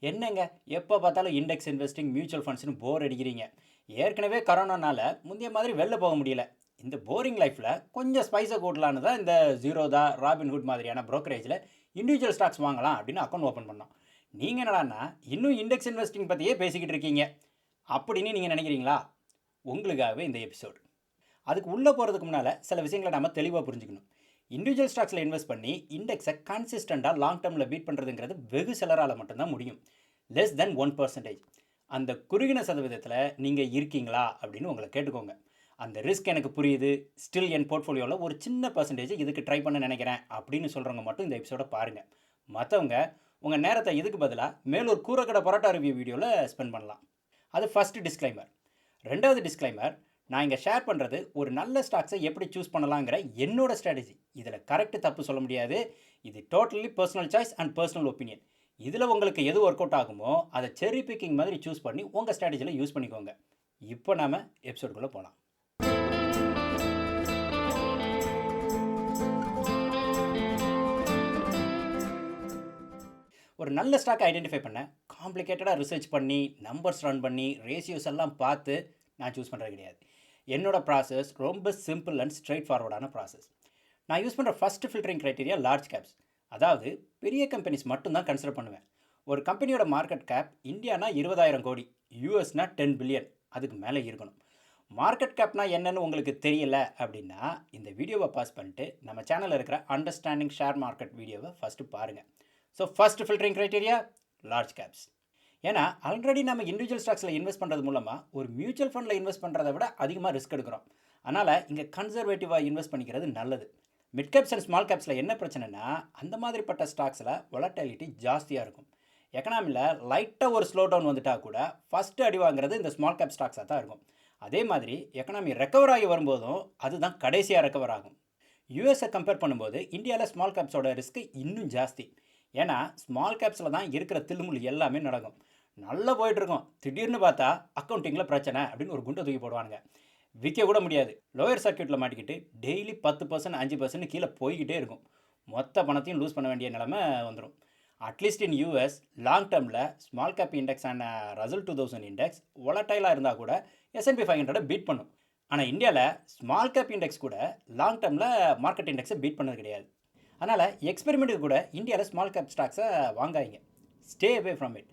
என்னங்க எப்போ பார்த்தாலும் இண்டெக்ஸ் இன்வெஸ்டிங் மியூச்சுவல் ஃபண்ட்ஸ்னு போர் அடிக்கிறீங்க. ஏற்கனவே கரோனானால முந்தைய மாதிரி வெளில போக முடியல. இந்த போரிங் லைஃப்பில் கொஞ்சம் ஸ்பைஸை கூட்டலான்னு தான் இந்த ஜீரோதா ராபின்ஹுட் மாதிரியான ப்ரோக்கரேஜில் இண்டிவிஜுவல் ஸ்டாக்ஸ் வாங்கலாம் அப்படின்னு அக்கௌண்ட் ஓப்பன் பண்ணோம். நீங்கள் என்னடான்னா இன்னும் இண்டெக்ஸ் இன்வெஸ்டிங் பற்றியே பேசிக்கிட்டு இருக்கீங்க அப்படின்னு நீங்கள் நினைக்கிறீங்களா? உங்களுக்காகவே இந்த எபிசோட். அதுக்கு உள்ளே போகிறதுக்கு முன்னால் சில விஷயங்களை நம்ம தெளிவாக புரிஞ்சுக்கணும். இண்டிவிஜுவல் ஸ்டாக்ஸில் இன்வெஸ்ட் பண்ணி இண்டெக்ஸை கன்சிஸ்டண்ட்டாக லாங் டேர்மில் பீட் பண்ணுறதுங்கிறது வெகு சிலரால் மட்டும்தான் முடியும். Less than 1%. அந்த குறுகின சதவீதத்தில் நீங்கள் இருக்கீங்களா அப்படின்னு உங்களை கேட்டுக்கோங்க. அந்த ரிஸ்க் எனக்கு புரியுது, ஸ்டில் என் போர்ட்ஃபோலியோவில் ஒரு சின்ன பர்சன்டேஜ் இதுக்கு ட்ரை பண்ண நினைக்கிறேன் அப்படின்னு சொல்கிறவங்க மட்டும் இந்த எபிசோட பாருங்கள். மற்றவங்க உங்கள் நேரத்தை இதுக்கு பதிலாக மேலூர் கூரக்கடை பரோட்டா ரிவ்யூ வீடியோவில் ஸ்பெண்ட் பண்ணலாம். அது ஃபஸ்ட்டு டிஸ்க்ளைமர். ரெண்டாவது டிஸ்க்ளைமர், நான் இங்கே ஷேர் பண்ணுறது ஒரு நல்ல ஸ்டாக்ஸை எப்படி சூஸ் பண்ணலாங்கிற என்னோட ஸ்ட்ராட்டஜி. இதில் கரெக்டு தப்பு சொல்ல முடியாது. இது totally personal choice and personal opinion. இதில் உங்களுக்கு எது ஒர்க் அவுட் ஆகுமோ அதை செர்ரி பிக்கிங் மாதிரி சூஸ் பண்ணி உங்கள் ஸ்ட்ராட்டஜியில் யூஸ் பண்ணிக்கோங்க. இப்போ நாம் எபிசோடுக்குள்ளே போகலாம். ஒரு நல்ல ஸ்டாக் ஐடென்டிஃபை பண்ண காம்ப்ளிகேட்டடாக ரிசர்ச் பண்ணி நம்பர்ஸ் ரன் பண்ணி ரேஷியோஸ் எல்லாம் பார்த்து நான் சூஸ் பண்ணுறது கிடையாது. என்னோடய ப்ராசஸ் ரொம்ப சிம்பிள் அண்ட் ஸ்ட்ரெயிட் ஃபார்வர்டான ப்ராசஸ். நான் யூஸ் பண்ணுற first filtering criteria large caps, அதாவது பெரிய கம்பெனிஸ் மட்டும்தான் கன்சிடர் பண்ணுவேன். ஒரு கம்பெனியோட மார்க்கெட் கேப் இந்தியானா 20,000 கோடி, யூஎஸ்னா 10 பில்லியன், அதுக்கு மேலே இருக்கணும். மார்க்கெட் கேப்னா என்னன்னு உங்களுக்கு தெரியல அப்படின்னா இந்த வீடியோவை பாஸ் பண்ணிட்டு நம்ம சேனலில் இருக்கிற அண்டர்ஸ்டாண்டிங் ஷேர் மார்க்கெட் வீடியோவை ஃபஸ்ட்டு பாருங்கள். So first filtering criteria large caps. ஏன்னா ஆல்ரெடி நம்ம இண்டிவிஜுவல் ஸ்டாக்ஸில் இன்வெஸ்ட் பண்ணுறது மூலமாக ஒரு மியூச்சுவல் ஃபண்டில் இன்வெஸ்ட் பண்ணுறதை விட அதிகமாக ரிஸ்க் எடுக்கிறோம். அதனால் இங்கே கன்சர்வேட்டிவாக இன்வெஸ்ட் பண்ணிக்கிறது நல்லது. மிட் கேப்ஸ் அண்ட் ஸ்மால் கேப்ஸில் என்ன பிரச்சனைனா அந்த மாதிரிப்பட்ட ஸ்டாக்ஸில் வொலட்டிலிட்டி ஜாஸ்தியாக இருக்கும். எக்கனாமியில் லைட்டாக ஒரு ஸ்லோ டவுன் வந்துட்டால் கூட ஃபஸ்ட்டு அடி வாங்குறது இந்த ஸ்மால் கேப் ஸ்டாக்ஸாக தான் இருக்கும். அதே மாதிரி எக்கனாமி ரெக்கவர் ஆகி வரும்போதும் அதுதான் கடைசியாக ரெக்கவர் ஆகும். யூஎஸை கம்பேர் பண்ணும்போது இந்தியாவில் ஸ்மால் கேப்ஸோட ரிஸ்க் இன்னும் ஜாஸ்தி. ஏன்னா ஸ்மால் கேப்ஸில் தான் இருக்கிற தில்லுமுள் எல்லாமே நடக்கும். நல்லா போயிட்டுருக்கோம், திடீர்னு பார்த்தா அக்கௌண்டிங்கில் பிரச்சனை அப்படின்னு ஒரு குண்டை தூக்கி போடுவானுங்க. விற்க கூட முடியாது. லோயர் சர்க்கியூட்டில் மாட்டிக்கிட்டு டெய்லி 10% 5% கீழே போய்கிட்டே இருக்கும். மொத்த பணத்தையும் லூஸ் பண்ண வேண்டிய நிலைமை வந்துடும். அட்லீஸ்ட் இன் யூஎஸ் லாங் டேர்மில் small cap index and Russell 2000 index ஒலட்டைலாக இருந்தால் கூட S&P 500 பீட் பண்ணும். ஆனால் இந்தியாவில் ஸ்மால் கேப் இண்டெக்ஸ் கூட லாங் டேர்மில் மார்க்கெட் இண்டெக்ஸை பீட் பண்ணது கிடையாது. அதனால் எக்ஸ்பெரிமெண்ட்டுக்கு கூட இந்தியாவில் ஸ்மால் கேப் ஸ்டாக்ஸை வாங்காதீங்க. Stay away from it.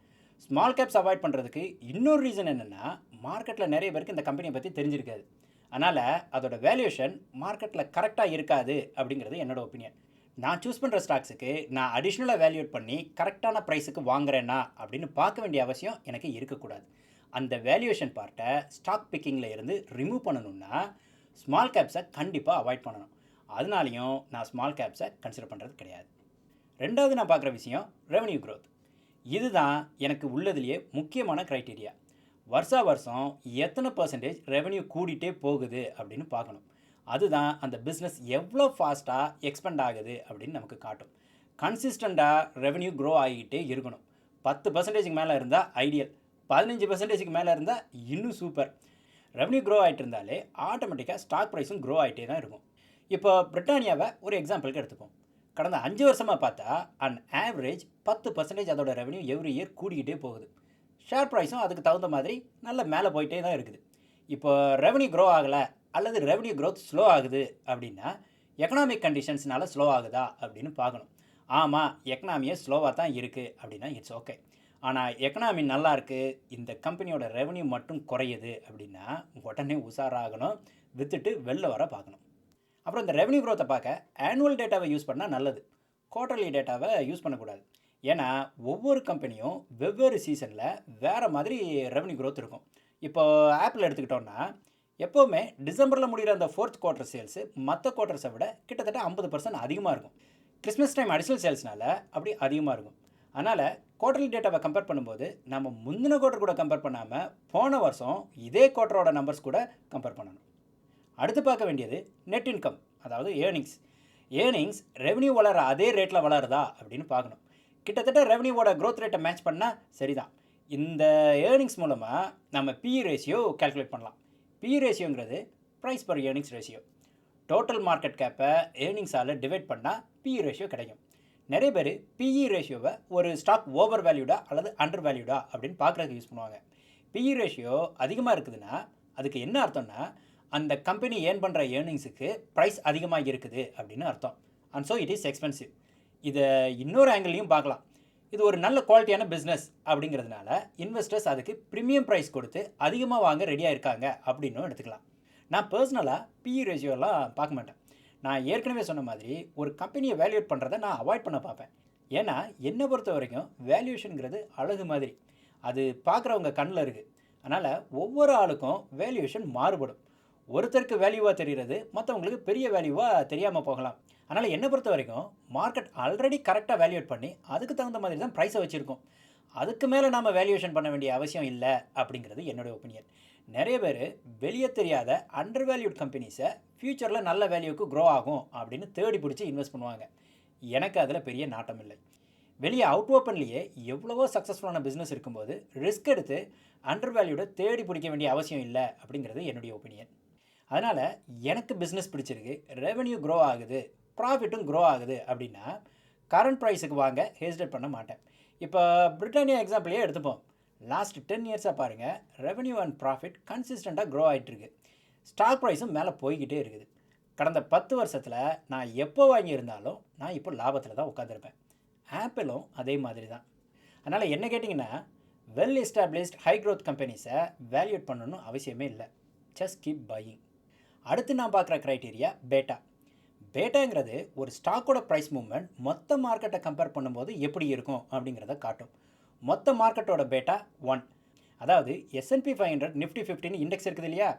Small caps avoid பண்ணுறதுக்கு இன்னொரு ரீசன் என்னென்னா மார்க்கெட்டில் நிறைய பேருக்கு இந்த கம்பெனியை பற்றி தெரிஞ்சிருக்காது. அதனால் அதோட வேல்யூஷன் மார்க்கெட்டில் கரெக்டாக இருக்காது அப்படிங்கிறது என்னோடய ஒப்பீனியன். நான் சூஸ் பண்ணுற ஸ்டாக்ஸுக்கு நான் அடிஷ்னலாக வேல்யூட் பண்ணி கரெக்டான ப்ரைஸுக்கு வாங்குறேன்னா அப்படின்னு பார்க்க வேண்டிய அவசியம் எனக்கு இருக்கக்கூடாது. அந்த வேல்யூஷன் பார்ட்டை ஸ்டாக் பிக்கிங்கில் இருந்து ரிமூவ் பண்ணணுன்னா ஸ்மால் கேப்ஸை கண்டிப்பாக அவாய்ட் பண்ணணும். அதனாலையும் நான் ஸ்மால் கேப்ஸை கன்சிடர் பண்ணுறது கிடையாது. ரெண்டாவது நான் பார்க்குற விஷயம் ரெவன்யூ க்ரோத். இதுதான் எனக்கு உள்ளதுலேயே முக்கியமான க்ரைட்டீரியா. வருஷம் எத்தனை பர்சன்டேஜ் ரெவன்யூ கூடிட்டே போகுது அப்படின்னு பார்க்கணும். அதுதான் அந்த பிஸ்னஸ் எவ்வளோ ஃபாஸ்ட்டாக எக்ஸ்பெண்ட் ஆகுது அப்படின்னு நமக்கு காட்டும். கன்சிஸ்டண்ட்டாக ரெவன்யூ க்ரோ ஆகிக்கிட்டே இருக்கணும். 10% மேலே இருந்தால் ஐடியல், 15% மேலே இருந்தால் இன்னும் சூப்பர். ரெவன்யூ க்ரோ ஆகிட்டு இருந்தாலே ஆட்டோமேட்டிக்காக ஸ்டாக் ப்ரைஸும் க்ரோ ஆகிட்டே தான் இருக்கும். இப்போ பிரிட்டானியாவை ஒரு எக்ஸாம்பிளுக்கு எடுத்துப்போம். கடந்த 5 வருஷமாக பார்த்தா அண்ட் ஆவரேஜ் 10% அதோட ரெவன்யூ எவ்ரி இயர் கூடிக்கிட்டே போகுது. ஷேர் ப்ரைஸும் அதுக்கு தகுந்த மாதிரி நல்ல மேலே போயிட்டே தான் இருக்குது. இப்போ ரெவன்யூ க்ரோ ஆகலை அல்லது ரெவன்யூ க்ரோத் ஸ்லோ ஆகுது அப்படின்னா எக்கனாமிக் கண்டிஷன்ஸ்னால ஸ்லோ ஆகுதா அப்படின்னு பார்க்கணும். ஆமாம், எக்கனாமியே ஸ்லோவாக தான் இருக்குது அப்படின்னா இட்ஸ் ஓகே. ஆனால் எக்கனாமி நல்லா இருக்குது, இந்த கம்பெனியோட ரெவன்யூ மட்டும் குறையுது அப்படின்னா உடனே உஷாராகணும், விற்றுட்டு வெளில வர பார்க்கணும். அப்புறம் இந்த ரெவன்யூ க்ரோத்தை பார்க்க ஆனுவல் டேட்டாவை யூஸ் பண்ணால் நல்லது, குவார்ட்டர்லி டேட்டாவை யூஸ் பண்ணக்கூடாது. ஏன்னா ஒவ்வொரு கம்பெனியும் வெவ்வேறு சீசனில் வேறு மாதிரி ரெவன்யூ க்ரோத் இருக்கும். இப்போ ஆப்பிள் எடுத்துக்கிட்டோன்னா எப்போவுமே டிசம்பரில் முடிகிற அந்த 4th குவார்ட்டர் சேல்ஸு மற்ற குவார்ட்டர்ஸை விட கிட்டத்தட்ட 50% அதிகமாக இருக்கும். கிறிஸ்மஸ் டைம் அடிஷ்னல் சேல்ஸ்னால அப்படி அதிகமாக இருக்கும். அதனால் குவார்ட்டர்லி டேட்டாவை கம்பேர் பண்ணும்போது நம்ம முந்தின குவார்ட்டர் கூட கம்பேர் பண்ணாமல் போன வருஷம் இதே குவார்ட்டரோட நம்பர்ஸ் கூட கம்பேர் பண்ணணும். அடுத்து பார்க்க வேண்டியது நெட் இன்கம், அதாவது ஏர்னிங்ஸ் ரெவன்யூ வளர அதே ரேட்டில் வளருதா அப்படின்னு பார்க்கணும். கிட்டத்தட்ட ரெவன்யூவோட க்ரோத் ரேட்டை மேட்ச் பண்ணால் சரிதான். இந்த ஏர்னிங்ஸ் மூலமாக நம்ம பிஇ ரேஷியோ கால்குலேட் பண்ணலாம். பிஇ ரேஷியோங்கிறது price per earnings ratio. Total market கேப்பை ஏர்னிங்ஸால் டிவைட் பண்ணால் பிஇ ரேஷியோ கிடைக்கும். நிறைய பேர் பிஇ ரேஷியோவை ஒரு ஸ்டாக் ஓவர் வேல்யூடா அல்லது அண்டர் வேல்யூடா அப்படின்னு பார்க்குறதுக்கு யூஸ் பண்ணுவாங்க. பிஇ ரேஷியோ அதிகமாக இருக்குதுன்னா அதுக்கு என்ன அர்த்தம்னா அந்த கம்பெனி ஏர்ன் பண்ணுற ஏர்னிங்ஸுக்கு ப்ரைஸ் அதிகமாக இருக்குது அப்படின்னு அர்த்தம். And so it is expensive. இதை இன்னொரு ஆங்கிள்லையும் பார்க்கலாம். இது ஒரு நல்ல குவாலிட்டியான பிஸ்னஸ் அப்படிங்கிறதுனால இன்வெஸ்டர்ஸ் அதுக்கு ப்ரீமியம் ப்ரைஸ் கொடுத்து அதிகமாக வாங்க ரெடியாக இருக்காங்க அப்படின்னும் எடுத்துக்கலாம். நான் பர்சனலாக பிஇ ரேஷியோலாம் பார்க்க மாட்டேன். நான் ஏற்கனவே சொன்ன மாதிரி ஒரு கம்பெனியை வேல்யூட் பண்ணுறதை நான் அவாய்ட் பண்ண பார்ப்பேன். ஏன்னா என்னை பொறுத்த வரைக்கும் வேல்யூஷனுங்கிறது அழகு மாதிரி, அது பார்க்குறவங்க கண்ணில் இருக்குது. அதனால் ஒவ்வொரு ஆளுக்கும் வேல்யூஷன் மாறுபடும். ஒருத்தருக்கு வேல்யூவாக தெரிகிறது மற்றவங்களுக்கு பெரிய வேல்யூவாக தெரியாமல் போகலாம். அதனால் என்னை பொறுத்த வரைக்கும் மார்க்கெட் ஆல்ரெடி கரெக்டாக வேல்யூட் பண்ணி அதுக்கு தகுந்த மாதிரி தான் ப்ரைஸை வச்சுருக்கோம். அதுக்கு மேலே நாம் வேல்யூஷன் பண்ண வேண்டிய அவசியம் இல்லை அப்படிங்கிறது என்னுடைய ஒப்பீனியன். நிறைய பேர் வெளியே தெரியாத அண்டர் வேல்யூட் கம்பெனிஸை ஃப்யூச்சரில் நல்ல வேல்யூக்கு க்ரோ ஆகும் அப்படின்னு தேடி பிடிச்சி இன்வெஸ்ட் பண்ணுவாங்க. எனக்கு அதில் பெரிய நாட்டம் இல்லை. வெளியே அவுட் ஓப்பன்லேயே எவ்வளவோ சக்ஸஸ்ஃபுல்லான பிஸ்னஸ் இருக்கும்போது ரிஸ்க் எடுத்து அண்டர் வேல்யூட தேடி பிடிக்க வேண்டிய அவசியம் இல்லை அப்படிங்கிறது என்னுடைய ஒப்பீனியன். அதனால் எனக்கு பிஸ்னஸ் பிடிச்சிருக்கு, ரெவென்யூ க்ரோ ஆகுது, ப்ராஃபிட்டும் க்ரோ ஆகுது அப்படின்னா கரண்ட் ப்ரைஸுக்கு வாங்க ஹெசிடேட் பண்ண மாட்டேன். இப்போ பிரிட்டானியா எக்ஸாம்பிளையே எடுத்துப்போம். லாஸ்ட் 10 இயர்ஸாக பாருங்கள், ரெவென்யூ அண்ட் ப்ராஃபிட் கன்சிஸ்டண்ட்டாக க்ரோ ஆகிட்டுருக்கு. ஸ்டாக் ப்ரைஸும் மேலே போய்கிட்டே இருக்குது. கடந்த 10 வருஷத்தில் நான் எப்போ வாங்கியிருந்தாலும் நான் இப்போ லாபத்தில் தான் உட்காந்துருப்பேன். ஆப்பிளும் அதே மாதிரி தான். அதனால் என்ன கேட்டிங்கன்னா வெல் எஸ்டாப்ளிஷ்ட் ஹை க்ரோத் கம்பெனிஸை வேல்யூட் பண்ணணும்னு அவசியமே இல்லை. Just keep buying. அடுத்து நான் பார்க்குற க்ரைட்டீரியா பேட்டா. பேட்டாங்கிறது ஒரு ஸ்டாக்கோட ப்ரைஸ் மூவ்மெண்ட் மொத்த மார்க்கெட்டை கம்பேர் பண்ணும்போது எப்படி இருக்கும் அப்படிங்கிறத காட்டும். மொத்த மார்க்கெட்டோட பேட்டா 1. அதாவது S&P 500 நிஃப்டி 50 இண்டெக்ஸ் இருக்குது இல்லையா,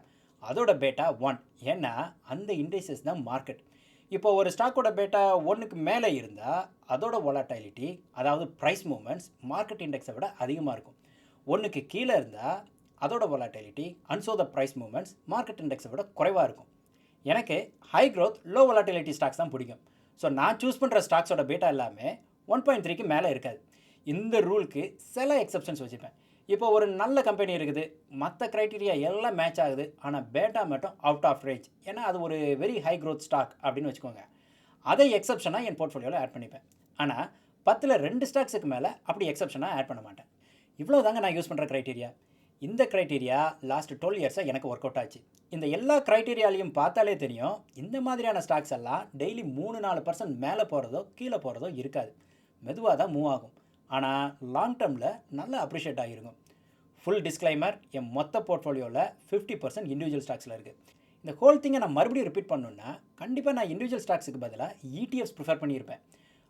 அதோட பேட்டா 1. ஏன்னா அந்த இண்டெக்ஸஸ் தான் மார்க்கெட். இப்போ ஒரு ஸ்டாக்கோட பேட்டா 1க்கு மேலே இருந்தால் அதோட வொலட்டிலிட்டி, அதாவது ப்ரைஸ் மூவ்மெண்ட்ஸ் மார்க்கெட் இண்டெக்ஸை விட அதிகமாக இருக்கும். 1க்கு கீழே இருந்தால் அதோட volatility and so the price movements market இண்டெக்ஸை விட குறைவாக இருக்கும். எனக்கு high growth low volatility stocks தான் பிடிக்கும். ஸோ நான் சூஸ் பண்ணுற ஸ்டாக்ஸோட பேட்டா எல்லாமே 1.3க்கு மேலே இருக்காது. இந்த ரூலுக்கு சில எக்ஸப்ஷன்ஸ் வச்சுப்பேன். இப்போ ஒரு நல்ல கம்பெனி இருக்குது, மற்ற க்ரைட்டீரியா எல்லாம் மேட்ச் ஆகுது, ஆனால் பேட்டா மட்டும் அவுட் ஆஃப் ரேஞ்ச், ஏன்னா அது ஒரு வெரி ஹை க்ரோத் ஸ்டாக் அப்படின்னு வச்சுக்கோங்க. அதை எக்ஸப்ஷனாக என் போர்ட்ஃபோலியோவில் ஆட் பண்ணிப்பேன். ஆனால் 10ல் 2 ஸ்டாக்ஸுக்கு மேலே அப்படி எக்ஸப்ஷனாக ஆட் பண்ண மாட்டேன். இவ்வளோ தாங்க நான் யூஸ் பண்ணுற க்ரைட்டீரியா. இந்த க்ரைட்டீரியா லாஸ்ட் 12 இயர்ஸாக எனக்கு ஒர்க் அவுட் ஆச்சு. இந்த எல்லா க்ரைட்டீரியாலையும் பார்த்தாலே தெரியும், இந்த மாதிரியான ஸ்டாக்ஸ் எல்லாம் டெய்லி 3-4% மேலே போகிறதோ கீழே போகிறதோ இருக்காது. மெதுவாக தான் மூவ் ஆகும். ஆனால் லாங் டேர்மில் நல்லா அப்ரிஷியேட் ஆகிருக்கும். ஃபுல் டிஸ்க்ளைமர், என் மொத்த போர்ட்ஃபோலியோவில் 50% இண்டிவிஜுவல் ஸ்டாக்ஸில் இருக்குது. இந்த ஹோல் திங்கை நான் மறுபடியும் ரிப்பீட் பண்ணணுன்னா கண்டிப்பாக நான் இண்டிவிஜுவல் ஸ்டாக்ஸுக்கு பதிலாக ETFs ப்ரிஃபர் பண்ணியிருப்பேன்.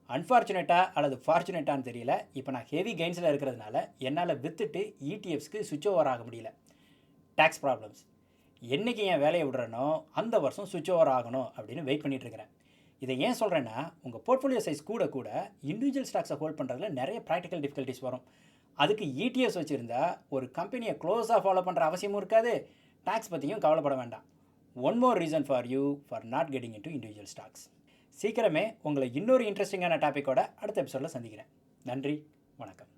அன்ஃபார்ச்சுனேட்டாக அல்லது ஃபார்ச்சுனேட்டான்னு தெரியல, இப்போ நான் ஹெவி கெயின்ஸில் இருக்கிறதுனால என்னால் விற்றுட்டு ETFஸ்க்கு சுவிட்ச் ஓவர் ஆக முடியல. Tax problems. என்றைக்கு என் வேலையை விடுறேனோ அந்த வருஷம் சுவிட்ச் ஓவர் ஆகணும் அப்படின்னு வெயிட் பண்ணிகிட்ருக்கிறேன். இதை ஏன் சொல்கிறேன்னா, உங்கள் போர்ட்ஃபோலியோ சைஸ் கூட கூட இண்டிவிஜுவல் ஸ்டாக்ஸை ஹோல்ட் பண்ணுறதுல நிறைய ப்ராக்டிக்கல் டிஃபிகல்ட்டிஸ் வரும். அதுக்கு ETFs வச்சுருந்தா ஒரு கம்பெனியை க்ளோஸாக ஃபாலோ பண்ணுற அவசியமும் இருக்காது, டேக்ஸ் பற்றியும் கவலைப்பட வேண்டாம். One more reason for you for not getting into individual stocks. சீக்கிரமே உங்களை இன்னொரு இன்ட்ரெஸ்டிங்கான டாப்பிக்கோட அடுத்த எபிசோடில் சந்திக்கிறேன். நன்றி, வணக்கம்.